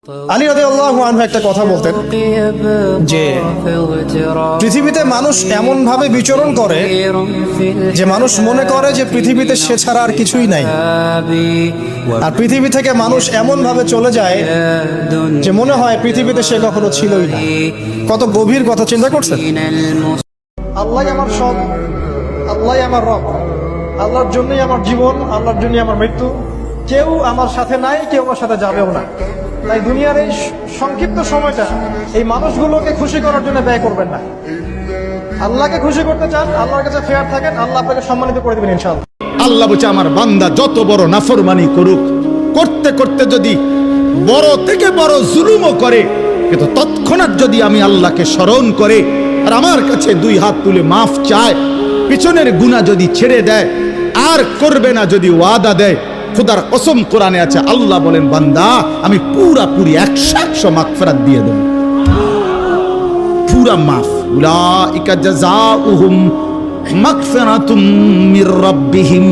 আলী রাদিয়াল্লাহু আনহু একটা কথা বলতেন যে পৃথিবীতে মানুষ এমন ভাবে বিচরণ করে যে মানুষ মনে করে যে পৃথিবীতে সে ছাড়া আর কিছুই নাই, আর পৃথিবী থেকে মানুষ এমন ভাবে চলে যায় যে মনে হয় পৃথিবীতে সে কখনো ছিলই না। কত গভীর কথা চিন্তা করছেন? আল্লাহই আমার সব, আল্লাহই আমার রব, আল্লাহর জন্যই আমার জীবন, আল্লাহর জন্যই আমার মৃত্যু। কেউ আমার সাথে নাই, কেউ আমার সাথে যাবেও না। তাই দুনিয়ার এই সংক্ষিপ্ত সময়টা এই মানুষগুলোকে খুশি করার জন্য ব্যয় করবেন না। আল্লাহকে খুশি করতে চান, আল্লাহর কাছে ফেয়ার থাকেন, আল্লাহ আপনাকে সম্মানিত করে দেবেন ইনশাআল্লাহ। আল্লাহ বলছে আমার বান্দা যত বড় নাফরমানি করুক, করতে করতে যদি বড় থেকে বড় জুলুমও করে, কিন্তু তৎক্ষণাৎ যদি আমি আল্লাহকে স্মরণ করে আর আমার কাছে দুই হাত তুলে মাফ চায়, পিছনের গুনাহ যদি ছেড়ে দেয় আর করবে না যদি ওয়াদা দেয়, খোদার কসম কোরআনে আছে, আল্লাহ বলেন বান্দা আমি পুরাপুরি 100% মাগফিরাত দিয়ে দেব, পুরা মাফ। উলাইকা জাযাউহুম মাগফিরাতুম মির রাব্বিহিম